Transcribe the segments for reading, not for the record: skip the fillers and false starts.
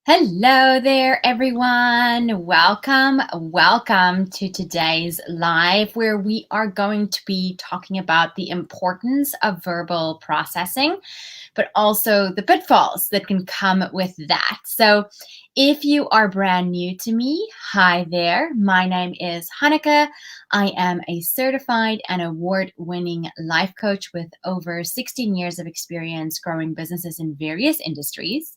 Hello there, everyone. Welcome to today's live where we are going to be talking about the importance of verbal processing, but also the pitfalls that can come with that. So, if you are brand new to me, hi there. My name is Hanneke. I am a certified and award-winning life coach with over 16 years of experience growing businesses in various industries.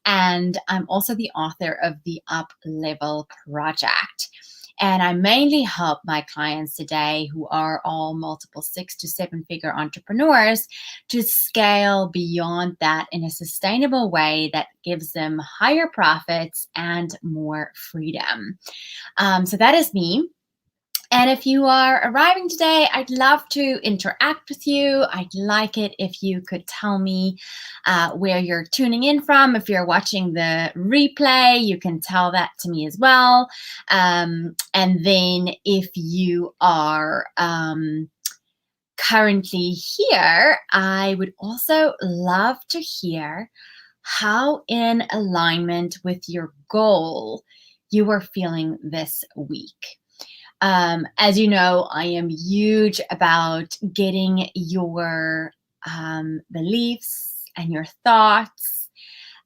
And I'm also the author of the Up Level Project. And I mainly help my clients today who are all multiple 6 to 7 figure entrepreneurs to scale beyond that in a sustainable way that gives them higher profits and more freedom. So that is me. And if you are arriving today, I'd love to interact with you. I'd like it if you could tell me where you're tuning in from. If you're watching the replay, you can tell that to me as well. And then if you are currently here, I would also love to hear how in alignment with your goal you are feeling this week. As you know, I am huge about getting your beliefs and your thoughts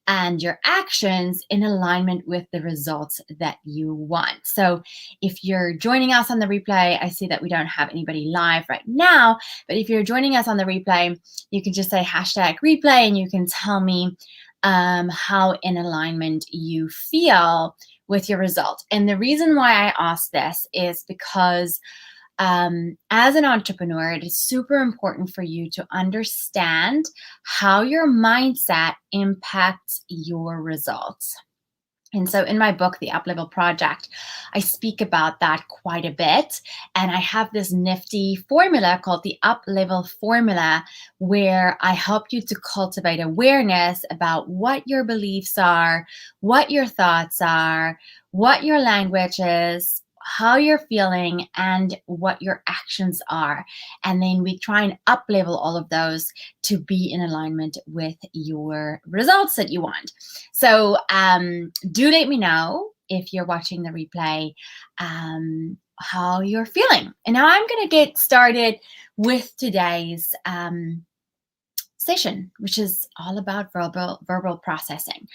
and your actions in alignment with the results that you want. So if you're joining us on the replay, I see that we don't have anybody live right now, but if you're joining us on the replay, you can just say #replay and you can tell me how in alignment you feel with your result. And the reason why I ask this is because as an entrepreneur, it is super important for you to understand how your mindset impacts your results. And so in my book, The Up Level Project, I speak about that quite a bit. And I have this nifty formula called the Up Level Formula, where I help you to cultivate awareness about what your beliefs are, what your thoughts are, what your language is, how you're feeling, and what your actions are. And then we try and up level all of those to be in alignment with your results that you want. So do let me know if you're watching the replay how you're feeling. And now I'm going to get started with today's session, which is all about verbal processing.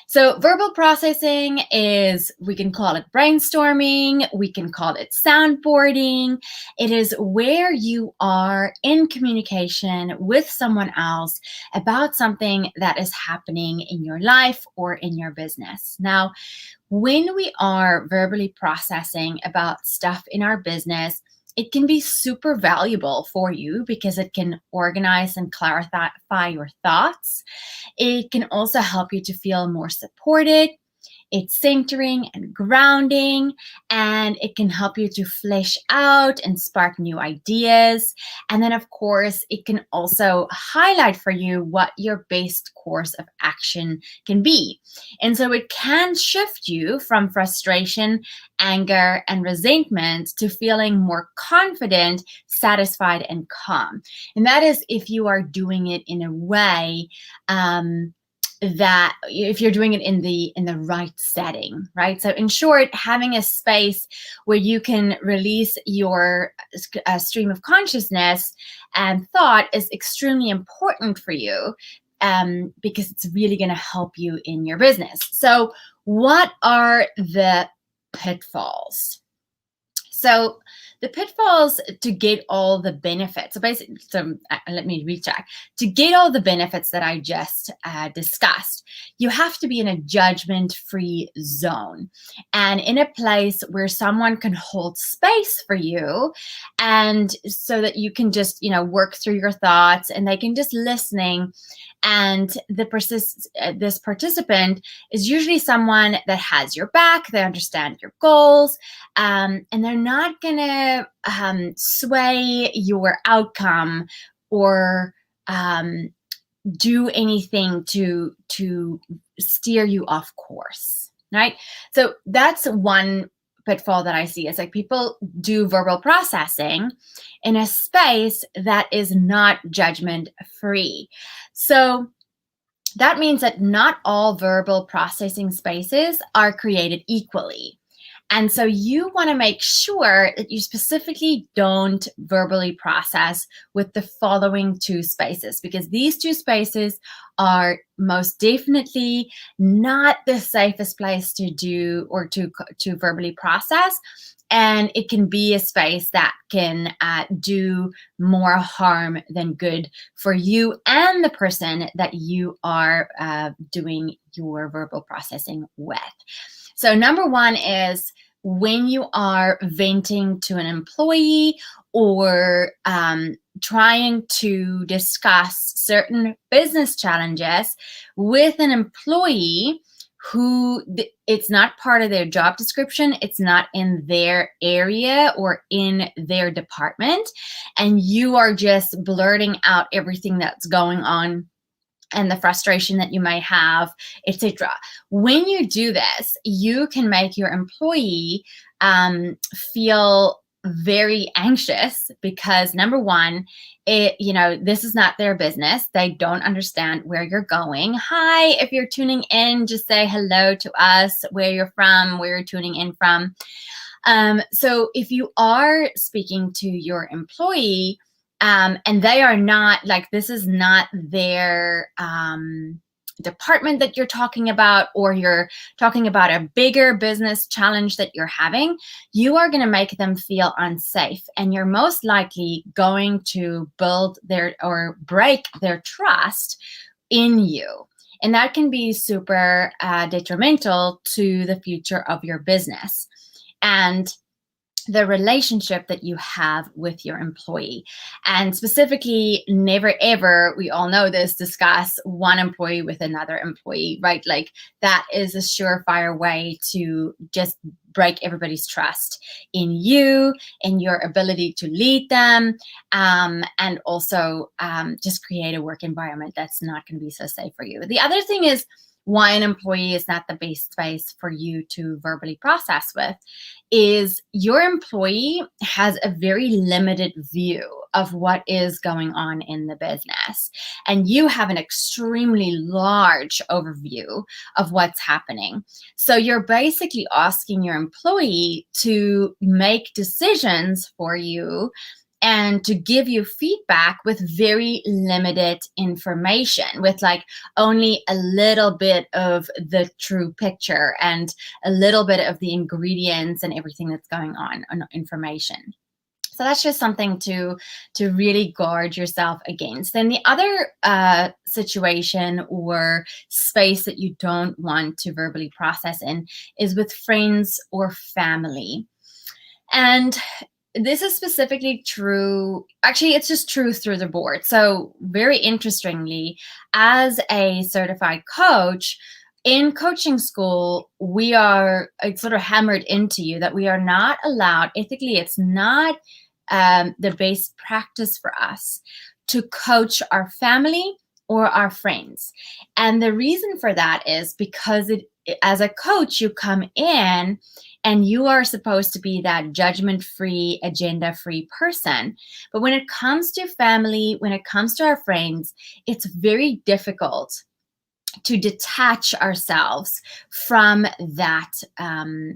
So verbal processing is, we can call it brainstorming, we can call it soundboarding. It is where you are in communication with someone else about something that is happening in your life or in your business. Now, when we are verbally processing about stuff in our business, it can be super valuable for you because it can organize and clarify your thoughts. It can also help you to feel more supported. It's centering and grounding, and it can help you to flesh out and spark new ideas. And then, of course, it can also highlight for you what your best course of action can be. And so it can shift you from frustration, anger, and resentment to feeling more confident, satisfied, and calm. And that is if you are doing it in a way that if you're doing it in the right setting, right? So in short, having a space where you can release your stream of consciousness and thought is extremely important for you because it's really going to help you in your business. So what are the pitfalls? So the pitfalls to get all the benefits. So basically, let me recheck. To get all the benefits that I just discussed, you have to be in a judgment-free zone and in a place where someone can hold space for you, and so that you can just, work through your thoughts and they can just listening. And this participant is usually someone that has your back, they understand your goals, and they're not going to sway your outcome or do anything to steer you off course, right? So that's one pitfall that I see. Is like people do verbal processing in a space that is not judgment free. So that means that not all verbal processing spaces are created equally. And so you want to make sure that you specifically don't verbally process with the following two spaces, because these two spaces are most definitely not the safest place to do or to verbally process. And it can be a space that can do more harm than good for you and the person that you are doing your verbal processing with. So number one is when you are venting to an employee or trying to discuss certain business challenges with an employee who it's not part of their job description, it's not in their area or in their department, and you are just blurting out everything that's going on and the frustration that you might have, etc. When you do this, you can make your employee feel very anxious because number one, this is not their business. They don't understand where you're going. Hi, if you're tuning in, just say hello to us, where you're from, where you're tuning in from. So if you are speaking to your employee, and they are not this is not their department that you're talking about, or you're talking about a bigger business challenge that you're having, you are going to make them feel unsafe, and you're most likely going to build or break their trust in you. And that can be super detrimental to the future of your business and the relationship that you have with your employee. And specifically, never ever, we all know this, discuss one employee with another employee, right? Like that is a surefire way to just break everybody's trust in you, in your ability to lead them, and also just create a work environment that's not going to be so safe for you. The other thing is why an employee is not the best space for you to verbally process with is your employee has a very limited view of what is going on in the business. And you have an extremely large overview of what's happening. So you're basically asking your employee to make decisions for you and to give you feedback with very limited information, with only a little bit of the true picture and a little bit of the ingredients and everything that's going on information. So that's just something to really guard yourself against. Then the other situation or space that you don't want to verbally process in is with friends or family. And this is specifically true. Actually, it's just true through the board. So very interestingly, as a certified coach, in coaching school, it's sort of hammered into you that we are not allowed, ethically, it's not the best practice for us to coach our family or our friends. And the reason for that is because as a coach, you come in and you are supposed to be that judgment-free, agenda-free person. But when it comes to family, when it comes to our friends, it's very difficult to detach ourselves from that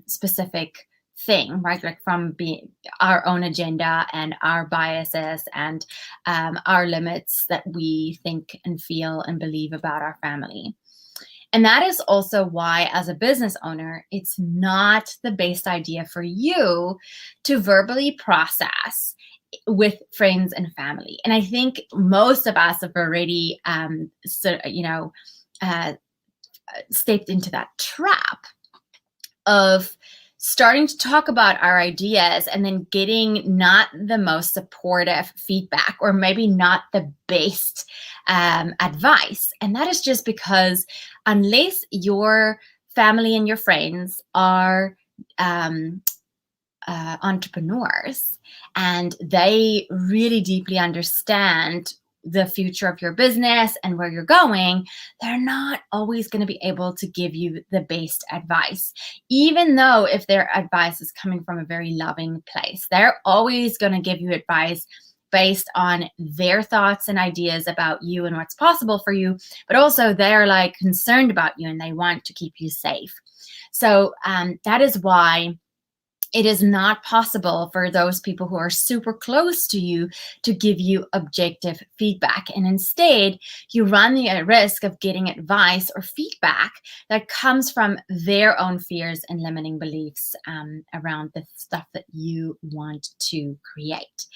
specific thing, right? Like from being our own agenda and our biases and our limits that we think and feel and believe about our family. And that is also why, as a business owner, it's not the best idea for you to verbally process with friends and family. And I think most of us have already, stepped into that trap of starting to talk about our ideas and then getting not the most supportive feedback, or maybe not the best advice. And that is just because unless your family and your friends are entrepreneurs and they really deeply understand the future of your business and where you're going, they're not always going to be able to give you the best advice, even though if their advice is coming from a very loving place. They're always going to give you advice based on their thoughts and ideas about you and what's possible for you, but also they're like concerned about you and they want to keep you safe. So that is why it is not possible for those people who are super close to you to give you objective feedback. And instead, you run the risk of getting advice or feedback that comes from their own fears and limiting beliefs around the stuff that you want to create.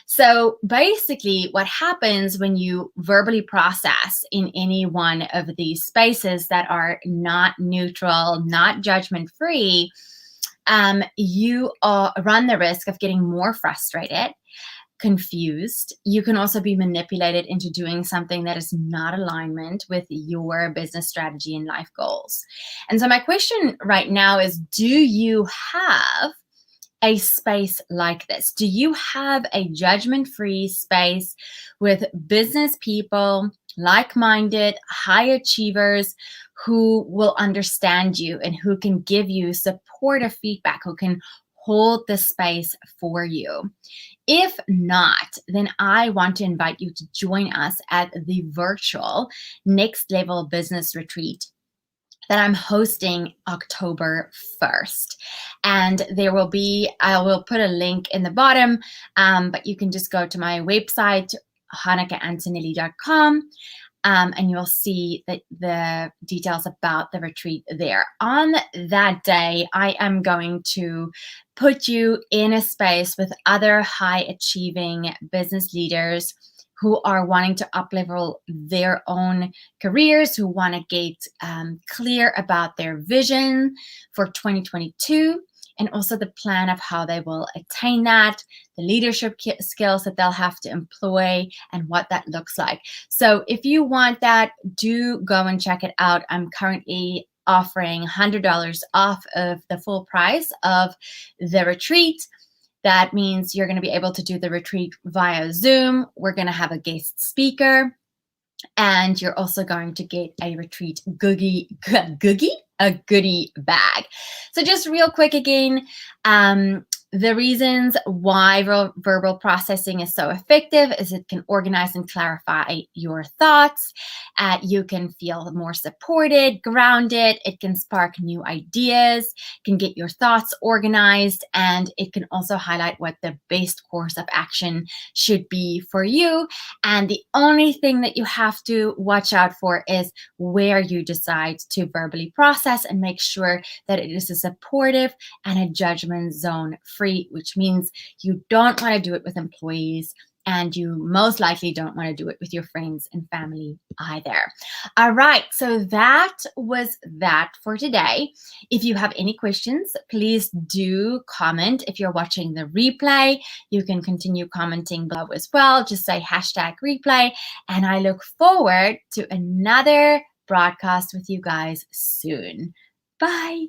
So basically, what happens when you verbally process in any one of these spaces that are not neutral, not judgment-free, you run the risk of getting more frustrated, confused. You can also be manipulated into doing something that is not alignment with your business strategy and life goals. And so my question right now is, do you have a space like this? Do you have a judgment-free space with business people, like-minded, high achievers who will understand you and who can give you supportive feedback, who can hold the space for you? If not, then I want to invite you to join us at the virtual Next Level Business Retreat that I'm hosting October 1st. And there will be, I will put a link in the bottom, but you can just go to my website, hannikeantonelli.com, and you'll see the details about the retreat there. On that day, I am going to put you in a space with other high achieving business leaders who are wanting to uplevel their own careers, who want to get clear about their vision for 2022, and also the plan of how they will attain that, the leadership skills that they'll have to employ, and what that looks like. So if you want that, do go and check it out. I'm currently offering $100 off of the full price of the retreat. That means you're going to be able to do the retreat via Zoom. We're going to have a guest speaker, and you're also going to get a retreat goodie bag. So just real quick again, the reasons why verbal processing is so effective is it can organize and clarify your thoughts. You can feel more supported, grounded. It can spark new ideas, can get your thoughts organized, and it can also highlight what the best course of action should be for you. And the only thing that you have to watch out for is where you decide to verbally process, and make sure that it is a supportive and a judgment zone free, which means you don't want to do it with employees, and you most likely don't want to do it with your friends and family either. All right, so that was that for today. If you have any questions, please do comment. If you're watching the replay, you can continue commenting below as well. Just say #replay, and I look forward to another broadcast with you guys soon. Bye.